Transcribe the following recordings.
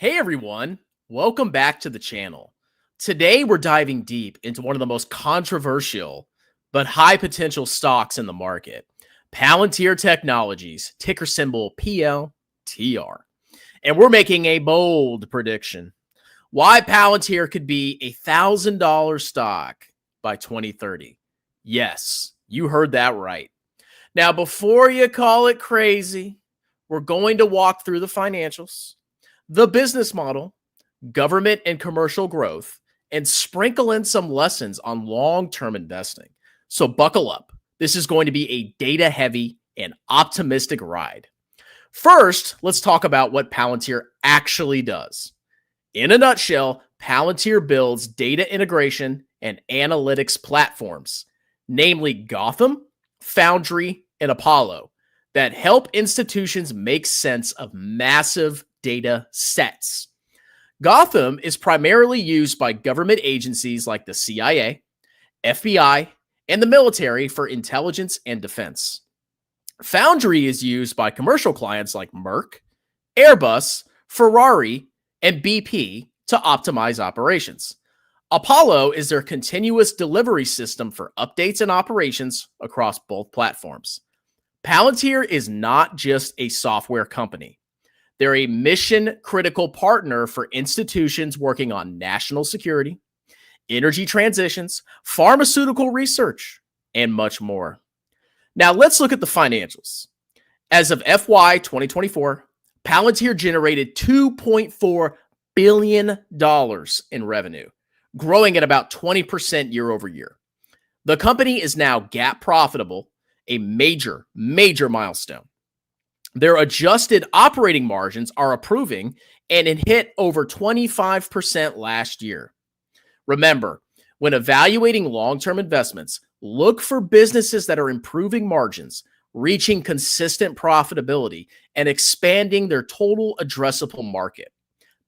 Hey everyone, welcome back to the channel. Today we're diving deep into one of the most controversial but high potential stocks in the market, Palantir Technologies, ticker symbol PLTR. And we're making a bold prediction. Why Palantir could be $1,000 stock by 2030. Yes, you heard that right. Now, before you call it crazy, we're going to walk through the financials, the business model, government and commercial growth, and sprinkle in some lessons on long-term investing. So buckle up. This is going to be a data-heavy and optimistic ride. First, let's talk about what Palantir actually does. In a nutshell, Palantir builds data integration and analytics platforms, namely Gotham, Foundry, and Apollo, that help institutions make sense of massive data sets. Gotham is primarily used by government agencies like the CIA, FBI, and the military for intelligence and defense. Foundry is used by commercial clients like Merck, Airbus, Ferrari, and BP to optimize operations. Apollo is their continuous delivery system for updates and operations across both platforms. Palantir is not just a software company. They're a mission-critical partner for institutions working on national security, energy transitions, pharmaceutical research, and much more. Now, let's look at the financials. As of FY 2024, Palantir generated $2.4 billion in revenue, growing at about 20% year over year. The company is now GAAP profitable, a major milestone. Their adjusted operating margins are improving and it hit over 25% last year. Remember, when evaluating long-term investments, look for businesses that are improving margins, reaching consistent profitability, and expanding their total addressable market.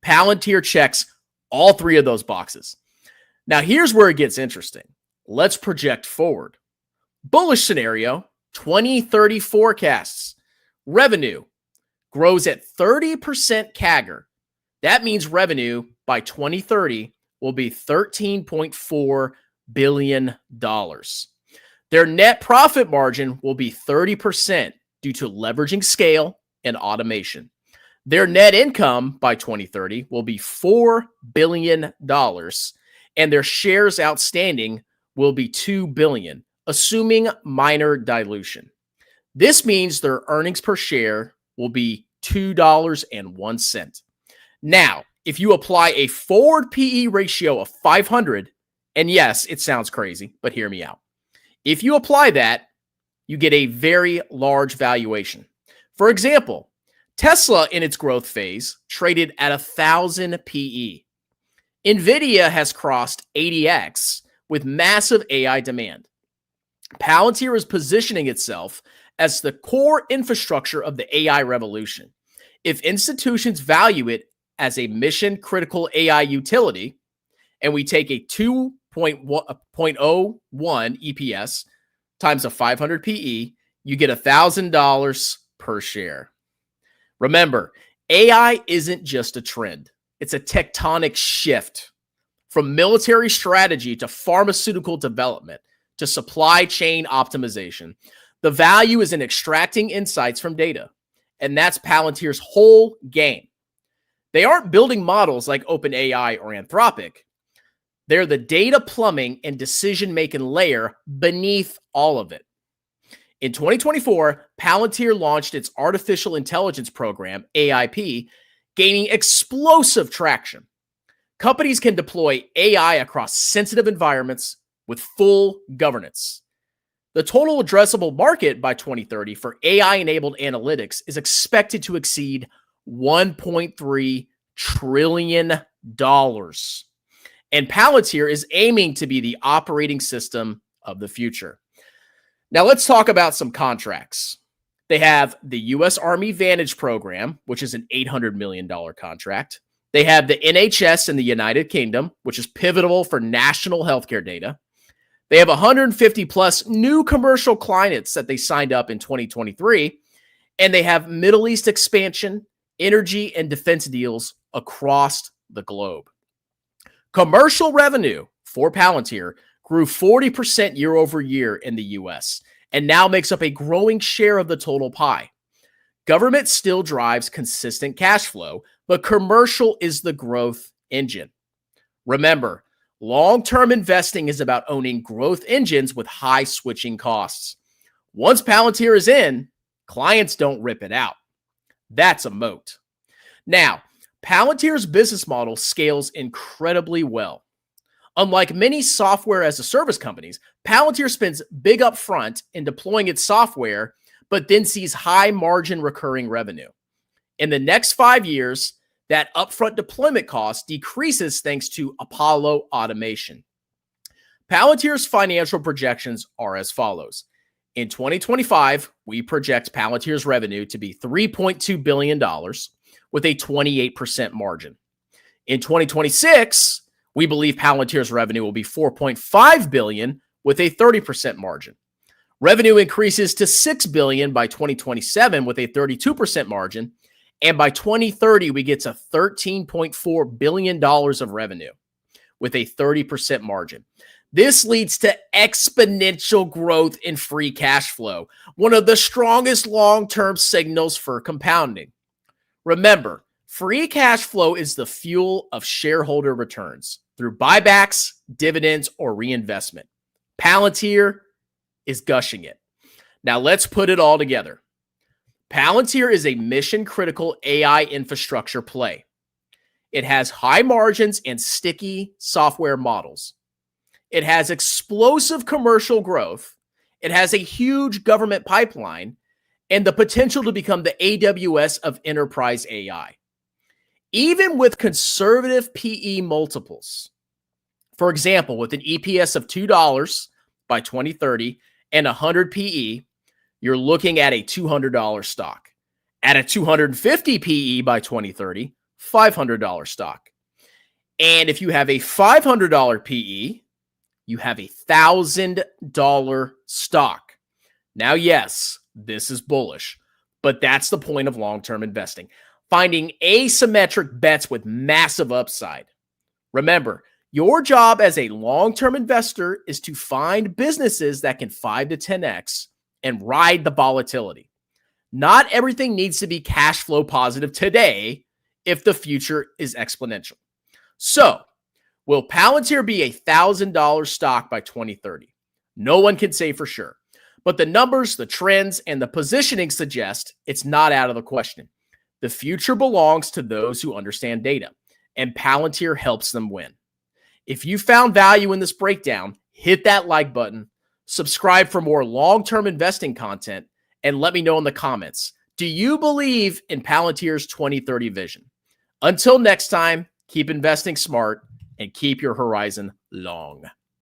Palantir checks all three of those boxes. Now, here's where it gets interesting. Let's project forward. Bullish scenario, 2030 forecasts. Revenue grows at 30% CAGR. That means revenue by 2030 will be $13.4 billion. Their net profit margin will be 30% due to leveraging scale and automation. Their net income by 2030 will be $4 billion, and their shares outstanding will be 2 billion, assuming minor dilution. This means their earnings per share will be $2.01. Now, if you apply a forward PE ratio of 500, and yes, it sounds crazy, but hear me out. If you apply that, you get a very large valuation. For example, Tesla in its growth phase traded at 1,000 PE. NVIDIA has crossed 80x with massive AI demand. Palantir is positioning itself as the core infrastructure of the AI revolution. If institutions value it as a mission-critical AI utility, and we take a 2.01 EPS times a 500 PE, you get $1,000 per share. Remember, AI isn't just a trend. It's a tectonic shift from military strategy to pharmaceutical development to supply chain optimization. The value is in extracting insights from data, and that's Palantir's whole game. They aren't building models like OpenAI or Anthropic. They're the data plumbing and decision-making layer beneath all of it. In 2024, Palantir launched its artificial intelligence program, AIP, gaining explosive traction. Companies can deploy AI across sensitive environments with full governance. The total addressable market by 2030 for AI-enabled analytics is expected to exceed $1.3 trillion. And Palantir is aiming to be the operating system of the future. Now let's talk about some contracts. They have the U.S. Army Vantage program, which is an $800 million contract. They have the NHS in the United Kingdom, which is pivotal for national healthcare data. They have 150 plus new commercial clients that they signed up in 2023, and they have Middle East expansion energy, and defense deals across the globe. Commercial revenue for Palantir grew 40% year over year in the US and now makes up a growing share of the total pie. Government still drives consistent cash flow, but commercial is the growth engine. Remember, long-term investing is about owning growth engines with high switching costs. Once Palantir is in, clients don't rip it out. That's a moat. Now, Palantir's business model scales incredibly well. Unlike many software as a service companies, Palantir spends big upfront in deploying its software, but then sees high margin recurring revenue. In the next 5 years, that upfront deployment cost decreases thanks to Apollo automation. Palantir's financial projections are as follows. In 2025, we project Palantir's revenue to be $3.2 billion with a 28% margin. In 2026, we believe Palantir's revenue will be $4.5 billion with a 30% margin. Revenue increases to $6 billion by 2027 with a 32% margin. And by 2030, we get to $13.4 billion of revenue with a 30% margin. This leads to exponential growth in free cash flow, one of the strongest long-term signals for compounding. Remember, free cash flow is the fuel of shareholder returns through buybacks, dividends, or reinvestment. Palantir is gushing it. Now let's put it all together. Palantir is a mission-critical AI infrastructure play. It has high margins and sticky software models. It has explosive commercial growth. It has a huge government pipeline and the potential to become the AWS of enterprise AI. Even with conservative PE multiples, for example, with an EPS of $2 by 2030 and 100 PE, you're looking at a $200 stock. At a 250 PE by 2030, $500 stock. And if you have a $500 PE, you have a $1,000 stock. Now, yes, this is bullish, but that's the point of long-term investing. Finding asymmetric bets with massive upside. Remember, your job as a long-term investor is to find businesses that can 5 to 10x and ride the volatility. Not everything needs to be cash flow positive today if the future is exponential. So, will Palantir be a $1,000 stock by 2030? No one can say for sure, but the numbers, the trends, and the positioning suggest it's not out of the question. The future belongs to those who understand data, and Palantir helps them win. If you found value in this breakdown, hit that like button, subscribe for more long-term investing content, and let me know in the comments. Do you believe in Palantir's 2030 vision? Until next time, keep investing smart and keep your horizon long.